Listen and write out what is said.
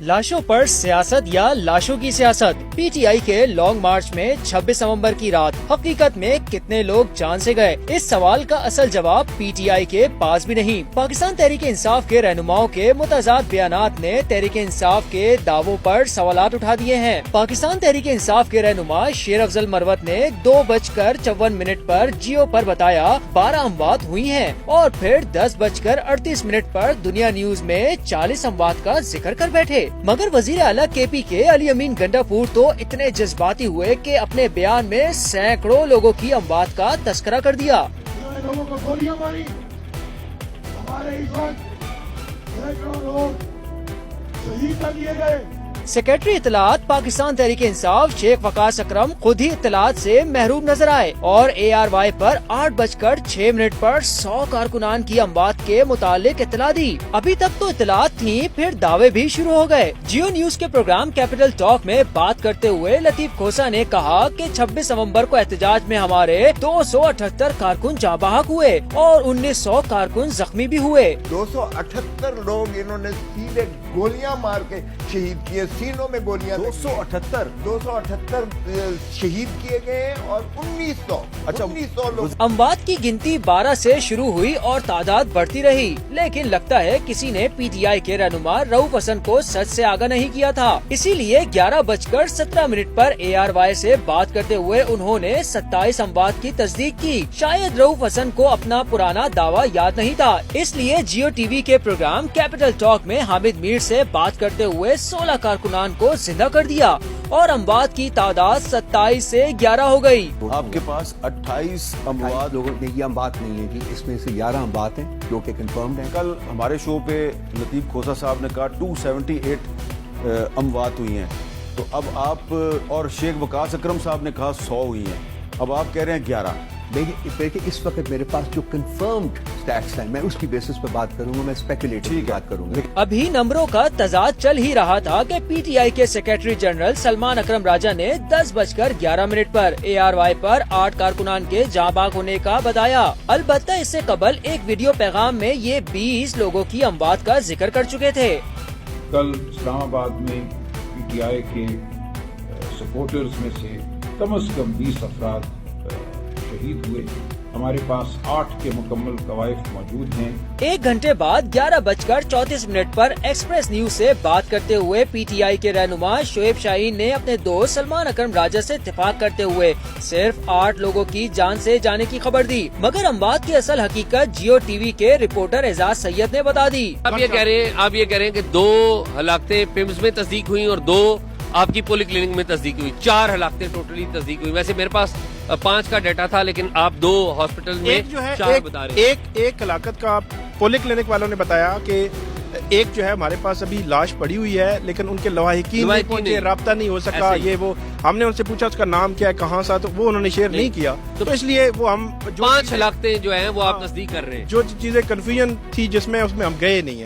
لاشوں پر سیاست یا لاشوں کی سیاست؟ پی ٹی آئی کے لانگ مارچ میں 26 نومبر کی رات حقیقت میں کتنے لوگ جان سے گئے؟ اس سوال کا اصل جواب پی ٹی آئی کے پاس بھی نہیں۔ پاکستان تحریک انصاف کے رہنماؤں کے متضاد بیانات نے تحریک انصاف کے دعووں پر سوالات اٹھا دیے ہیں۔ پاکستان تحریک انصاف کے رہنما شیر افضل مروت نے 2:54 پر جیو پر بتایا 12 اموات ہوئی ہیں، اور پھر 10:38 پر دنیا نیوز میں 40 اموات کا ذکر کر بیٹھے۔ مگر وزیر اعلیٰ کے پی کے علی امین گنڈا پور تو اتنے جذباتی ہوئے کہ اپنے بیان میں سینکڑوں لوگوں کی اموات کا تذکرہ کر دیا۔ لوگوں کو گولیاں ماری، ہمارے اس وقت سینکڑوں لوگ شہید کر دیے گئے۔ سیکرٹری اطلاعات پاکستان تحریک انصاف شیخ وقاص اکرم خود ہی اطلاعات سے محروم نظر آئے اور اے آر وائی پر 8:06 پر 100 کارکنان کی اموات کے متعلق اطلاع دی۔ ابھی تک تو اطلاعات تھیں، پھر دعوے بھی شروع ہو گئے۔ جیو نیوز کے پروگرام کیپٹل ٹاک میں بات کرتے ہوئے لطیف کھوسا نے کہا کہ 26 نومبر کو احتجاج میں ہمارے 278 کارکن جاں بحق ہوئے اور 1900 کارکن زخمی بھی ہوئے۔ 278 لوگ انہوں نے سیدھے گولیاں مار کے شہید کیے، سینوں میں گولیاں۔ 278 شہید کیے گئے اور 1900 لوگ۔ اموات کی گنتی 12 سے شروع ہوئی اور تعداد بڑھتی رہی، لیکن لگتا ہے کسی نے پی ٹی آئی کے رہنما رؤوف حسن کو سچ سے آگاہ نہیں کیا تھا، اسی لیے 11:17 پر اے آر وائی سے بات کرتے ہوئے انہوں نے 27 اموات کی تصدیق کی۔ شاید رؤوف حسن کو اپنا پرانا دعویٰ یاد نہیں تھا، اس لیے جیو ٹی وی کے پروگرام کیپٹل ٹاک میں حامد میر سے بات کرتے ہوئے 16 کارکنان کو زندہ کر دیا اور اموات کی تعداد 27 سے 11 ہو گئی۔ آپ کے پاس 28 اموات لوگوں نے یہ اموات نہیں ہے کہ اس میں سے 11 اموات ہیں جو کہ کنفرمڈ ہیں۔ کل ہمارے شو پہ لطیف کھوسا صاحب نے کہا 278 اموات ہوئی ہیں، تو اب آپ اور شیخ وقاص اکرم صاحب نے کہا 100 ہوئی ہیں، اب آپ کہہ رہے ہیں 11۔ دیکھیں اس وقت میرے پاس جو کنفرمڈ سٹیٹس ہیں میں اس کی بیسس پر بات کروں گا، میں اسپیکولیٹو بات کروں گا۔ ابھی نمبروں کا تضاد چل ہی رہا تھا کہ پی ٹی آئی کے سیکرٹری جنرل سلمان اکرم راجہ نے 10:11 پر اے آر وائی پر 8 کارکنان کے جاں بحق ہونے کا بتایا۔ البتہ اس سے قبل ایک ویڈیو پیغام میں یہ 20 لوگوں کی اموات کا ذکر کر چکے تھے۔ کل اسلام آباد میں پی ٹی آئی کے سپورٹرز میں سے کم از کم 20 افراد شہید ہوئے۔ ہمارے پاس 8 کے مکمل قوائف موجود ہیں۔ 1 گھنٹے بعد 11:34 پر ایکسپریس نیوز سے بات کرتے ہوئے پی ٹی آئی کے رہنما شعیب شاہین نے اپنے دوست سلمان اکرم راجہ سے اتفاق کرتے ہوئے صرف 8 لوگوں کی جان سے جانے کی خبر دی، مگر اموات کی اصل حقیقت جیو ٹی وی کے رپورٹر اعزاز سید نے بتا دی۔ آپ یہ کہہ رہے ہیں کہ 2 ہلاکتیں پیمز میں تصدیق ہوئی اور 2 آپ کی پولی کلینک میں تصدیق ہوئی، 4 ہلاکتیں ٹوٹلی تصدیق ہوئی۔ ویسے میرے پاس 5 کا ڈیٹا تھا، لیکن آپ 2 ہاسپٹل میں 4 بتا رہے ہیں۔ ایک ہلاکت کا پولی کلینک والوں نے بتایا کہ ایک جو ہے ہمارے پاس ابھی لاش پڑی ہوئی ہے، لیکن ان کے لواحقین نہیں پہنچے، رابطہ نہیں ہو سکا، یہ وہ ہم نے ان سے پوچھا اس کا نام کیا ہے، کہاں سا، تو وہ انہوں نے شیئر نہیں کیا، تو اس لیے وہ ہم 5 ہلاکتیں جو ہیں وہ آپ تصدیق کر رہے ہیں۔ جو چیزیں کنفیوژن تھی جس میں اس میں ہم گئے نہیں ہیں۔